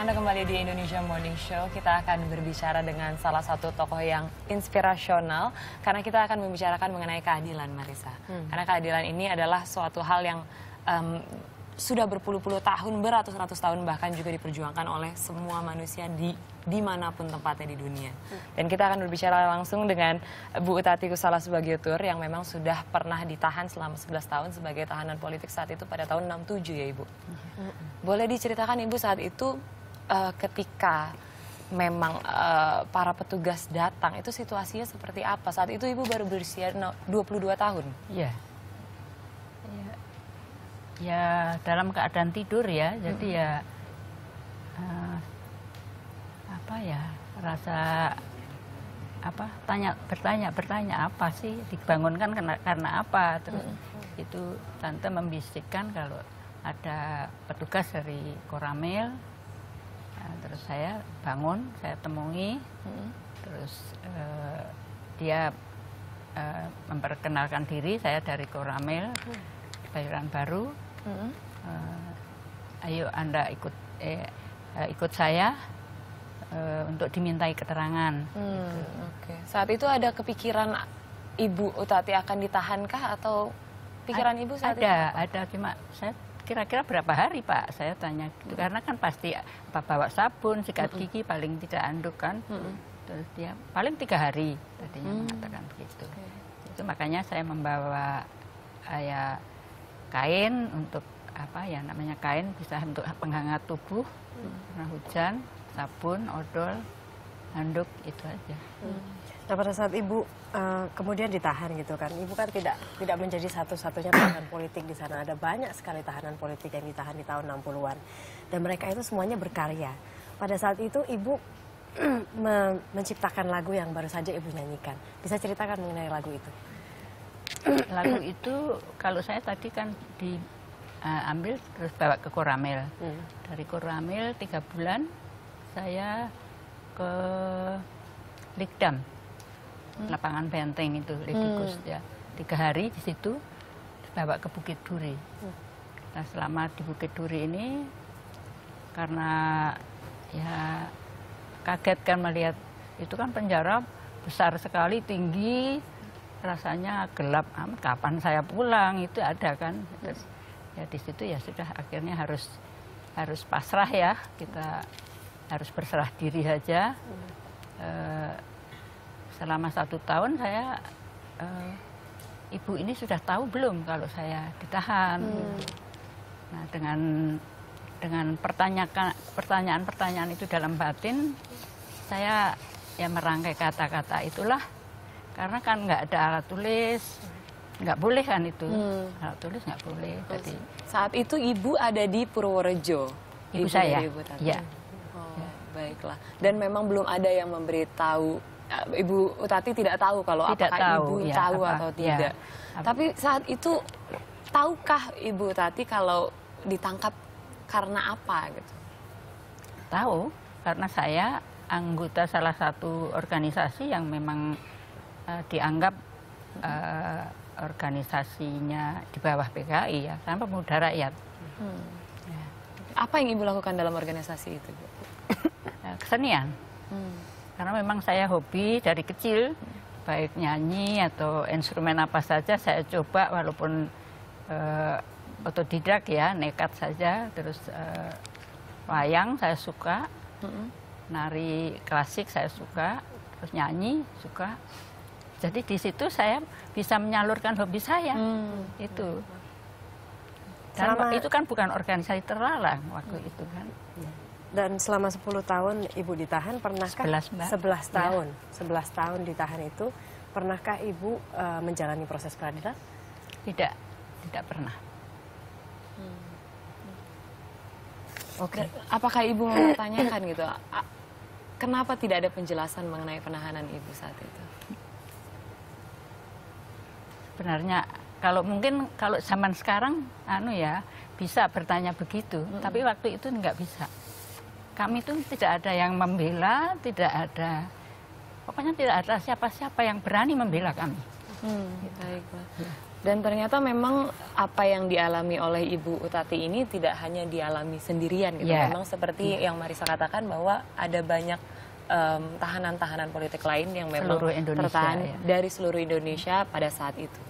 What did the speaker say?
Anda kembali di Indonesia Morning Show. Kita akan berbicara dengan salah satu tokoh yang inspirasional karena kita akan membicarakan mengenai keadilan, Marissa. Karena keadilan ini adalah suatu hal yang sudah berpuluh-puluh tahun, beratus-ratus tahun bahkan juga diperjuangkan oleh semua manusia dimanapun tempatnya di dunia. Dan kita akan berbicara langsung dengan Bu Utati Kusala Subagiotur yang memang sudah pernah ditahan selama 11 tahun sebagai tahanan politik saat itu pada tahun 67 ya Ibu. Boleh diceritakan Ibu saat itu ketika memang para petugas datang, itu situasinya seperti apa? Saat itu Ibu baru berusia 22 tahun. Iya. Ya dalam keadaan tidur ya, jadi ya apa ya, rasa apa, bertanya apa sih, dibangunkan karena apa, terus itu tante membisikkan kalau ada petugas dari Koramil. Terus saya bangun, saya temui, terus dia memperkenalkan diri, saya dari Koramil, Bayoran Baru. Ayo Anda ikut saya untuk dimintai keterangan. Oke. Saat itu ada kepikiran Ibu Utati akan ditahankah atau pikiran Ibu saat itu? Ada, cuma saya kira-kira berapa hari Pak, saya tanya gitu, karena kan pasti bawa sabun, sikat gigi, paling tidak anduk kan. Terus dia paling 3 hari tadinya mengatakan begitu. Itu makanya saya membawa kain untuk apa ya namanya, kain bisa untuk penghangat tubuh karena hujan, sabun, odol, handuk, itu aja. Nah pada saat Ibu kemudian ditahan gitu kan, Ibu kan tidak menjadi satu-satunya tahanan politik di sana. Ada banyak sekali tahanan politik yang ditahan di tahun 60-an. Dan mereka itu semuanya berkarya. Pada saat itu Ibu menciptakan lagu yang baru saja Ibu nyanyikan. Bisa ceritakan mengenai lagu itu? Lagu itu kalau saya tadi kan diambil terus bawa ke Koramil. Dari Koramil 3 bulan saya ke Likdam, lapangan benteng itu, Ledikus ya. 3 hari di situ, dibawa ke Bukit Duri. Nah selama di Bukit Duri ini karena ya kaget kan melihat itu kan penjara besar sekali, tinggi, rasanya gelap amat, kapan saya pulang, itu ada kan. Terus ya di situ ya sudah akhirnya harus pasrah ya, kita harus berserah diri saja. Selama 1 tahun saya Ibu ini sudah tahu belum kalau saya ditahan. Nah dengan pertanyaan-pertanyaan itu dalam batin, saya ya merangkai kata-kata itulah. Karena kan nggak ada alat tulis, nggak boleh kan itu, alat tulis nggak boleh. Jadi saat itu Ibu ada di Purworejo. Ibu saya, ya. Baiklah. Dan memang belum ada yang memberitahu, Ibu Utati tidak tahu kalau apakah Ibu tahu atau tidak. Tapi saat itu tahukah Ibu Utati kalau ditangkap karena apa gitu? Tahu, karena saya anggota salah satu organisasi yang memang dianggap organisasinya di bawah PKI ya, sama Pemuda Rakyat. Apa yang Ibu lakukan dalam organisasi itu, Bu? Kesenian. Karena memang saya hobi dari kecil, baik nyanyi atau instrumen apa saja saya coba, walaupun otodidak ya, nekat saja. Terus wayang saya suka, nari klasik saya suka, terus nyanyi suka. Jadi di situ saya bisa menyalurkan hobi saya. Itu. Dan itu kan bukan organisasi terlarang waktu itu kan. Dan selama 10 tahun Ibu ditahan, pernahkah 11 tahun, 11 tahun ditahan itu, pernahkah Ibu menjalani proses peradilan? Tidak pernah. Oke. Apakah Ibu mempertanyakan gitu, kenapa tidak ada penjelasan mengenai penahanan Ibu saat itu? Sebenarnya kalau mungkin kalau zaman sekarang bisa bertanya begitu, tapi waktu itu nggak bisa. Kami itu tidak ada yang membela, pokoknya tidak ada siapa-siapa yang berani membela kami. Baiklah. Dan ternyata memang apa yang dialami oleh Ibu Utati ini tidak hanya dialami sendirian gitu. Yeah. Memang seperti yang Marisa katakan bahwa ada banyak tahanan-tahanan politik lain yang memang Seluruh Indonesia, tertahan ya. dari seluruh Indonesia pada saat itu.